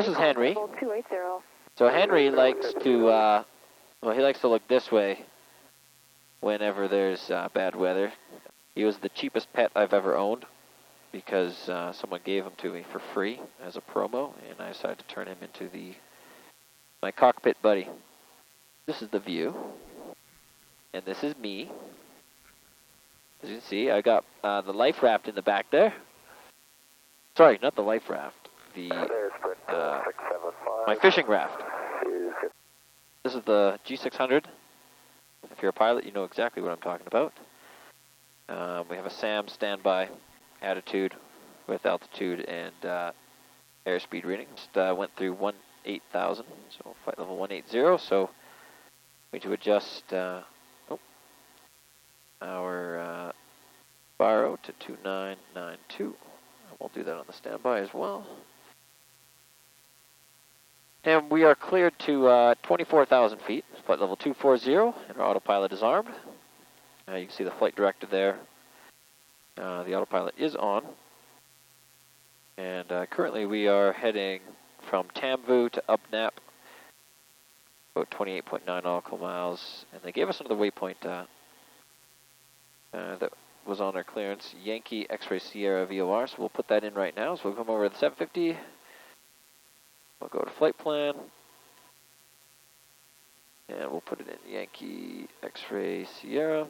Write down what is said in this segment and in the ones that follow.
this is Henry. So Henry likes to, well, he likes to look this way whenever there's bad weather. He was the cheapest pet I've ever owned because someone gave him to me for free as a promo, and I decided to turn him into my cockpit buddy. This is the view, and this is me. As you can see, I got the life raft in the back there. Sorry, not the life raft. My fishing raft. This is the G600. If you're a pilot, you know exactly what I'm talking about. We have a SAM standby attitude with altitude and airspeed readings. Went through 18,000, so flight level 180. So we need to adjust our baro to 2992. We'll do that on the standby as well. And we are cleared to 24,000 feet, flight level 240, and our autopilot is armed. You can see the flight director there. The autopilot is on. And currently we are heading from Tamvu to Upnap, about 28.9 nautical miles. And they gave us another waypoint that was on our clearance, Yankee X-Ray Sierra VOR, so we'll put that in right now. So we'll come over to the 750. We'll go to flight plan, and we'll put it in Yankee X-Ray Sierra.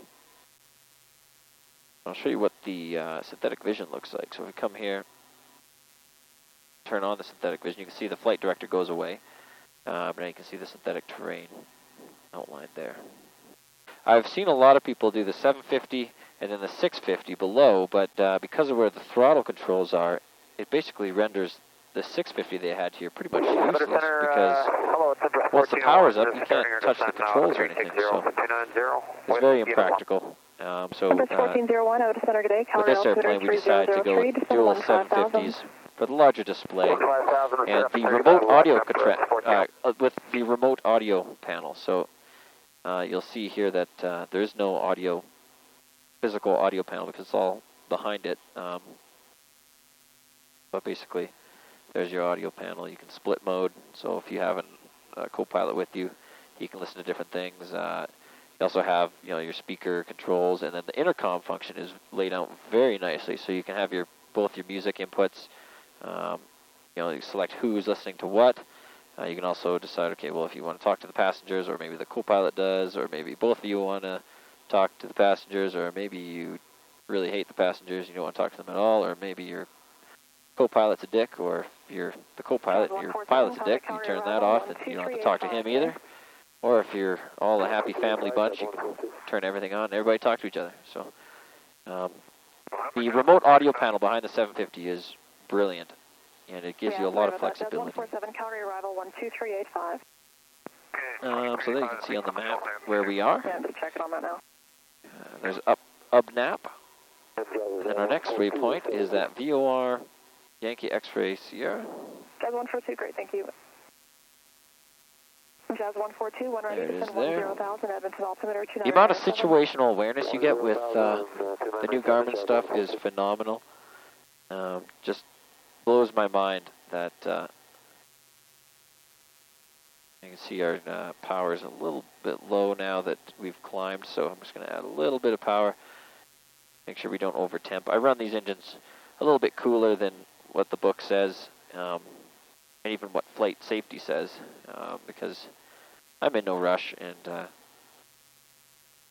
I'll show you what the synthetic vision looks like. So if we come here, turn on the synthetic vision, you can see the flight director goes away, but now you can see the synthetic terrain outlined there. I've seen a lot of people do the 750 and then the 650 below, but because of where the throttle controls are, it basically renders the 650 they had here pretty much useless because once the power's up, you can't touch the controls or anything, so it's very impractical. So with this airplane, we decided to go with dual 750s for the larger display and the remote audio with the remote audio panel. So you'll see here that there is no physical audio panel because it's all behind it. But basically, there's your audio panel. You can split mode, so if you have a co-pilot with you, he can listen to different things. You also have your speaker controls, and then the intercom function is laid out very nicely, so you can have both your music inputs. You select who's listening to what. You can also decide, okay, well, if you want to talk to the passengers, or maybe the co-pilot does, or maybe both of you want to talk to the passengers, or maybe you really hate the passengers, you don't want to talk to them at all, or maybe your co-pilot's a dick, or if you're the co-pilot and your pilot's a dick, you turn that off and you don't have to talk to him either. Or if you're all a happy family bunch, you can turn everything on and everybody talk to each other. So the remote audio panel behind the 750 is brilliant, and it gives you a lot of flexibility. So there you can see on the map where we are. Yeah, just checking on that now. There's Upnap. And then our next waypoint is that VOR Yankee X-Ray Sierra. Jazz 142, great, thank you. Jazz 142, 1 ready to send 10,000, Edmonton altimeter 29. The amount of situational awareness you get with the new Garmin stuff is phenomenal. Just blows my mind that you can see our power is a little bit low now that we've climbed, so I'm just going to add a little bit of power. Make sure we don't over-temp. I run these engines a little bit cooler than what the book says, and even what flight safety says, because I'm in no rush, and I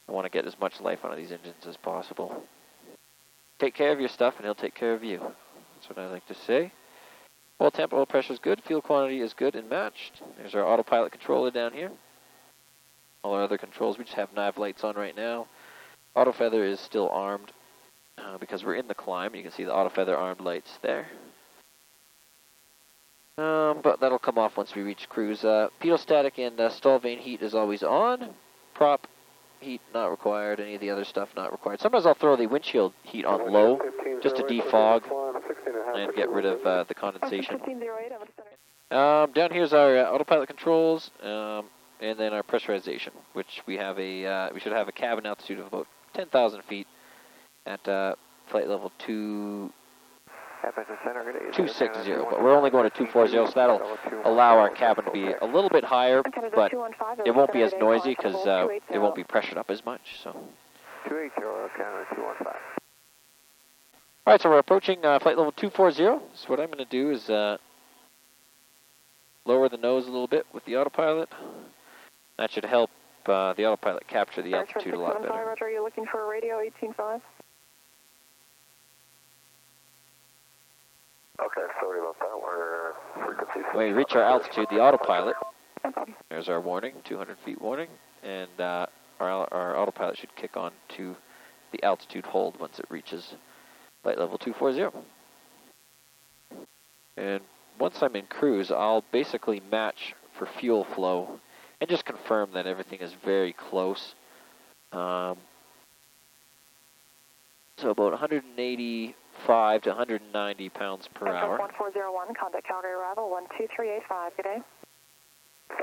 want to get as much life out of these engines as possible. Take care of your stuff, and he'll take care of you. That's what I like to say. Oil temp, oil pressure is good. Fuel quantity is good and matched. There's our autopilot controller down here. All our other controls, we just have nav lights on right now. Auto feather is still armed because we're in the climb. You can see the auto feather armed lights there. But that'll come off once we reach cruise. Pitot-static and stall vane heat is always on. Prop heat not required. Any of the other stuff not required. Sometimes I'll throw the windshield heat on low just to defog and get rid of the condensation. Down here's our autopilot controls and then our pressurization, which we have we should have a cabin altitude of about 10,000 feet at flight level 2 260, but we're only going to 240, so that'll allow our cabin to be a little bit higher, but it won't be as noisy because it won't be pressured up as much. So. 280, Canada 215. All right, so we're approaching flight level 240. So what I'm going to do is lower the nose a little bit with the autopilot. That should help the autopilot capture the altitude a lot better. Roger, are you looking for a radio 18.5? Okay, sorry about that. We're frequency. When we reach our altitude, the autopilot, there's our warning, 200 feet warning, and our autopilot should kick on to the altitude hold once it reaches flight level 240. And once I'm in cruise, I'll basically match for fuel flow and just confirm that everything is very close. So about 185 to 190 pounds per hour. 1401, contact Calgary arrival 12385, good day.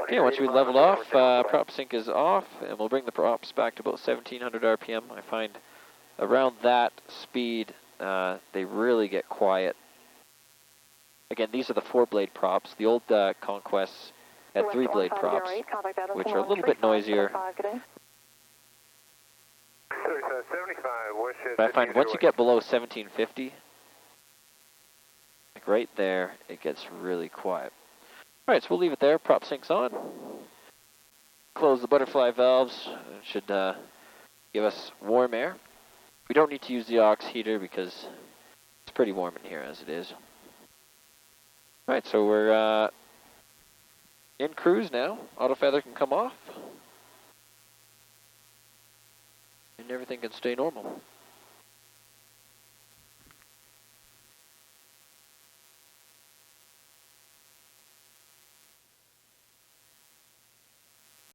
Okay, once we leveled off, prop sync is off, and we'll bring the props back to about 1700 RPM. I find around that speed, they really get quiet. Again, these are the 4-blade props. The old Conquests had 3-blade props, which are a little bit noisier. But I find once you get below 1750, like right there, it gets really quiet. All right, so we'll leave it there. Prop sync's on. Close the butterfly valves. It should give us warm air. We don't need to use the aux heater because it's pretty warm in here as it is. All right, so we're in cruise now. Auto feather can come off. And everything can stay normal.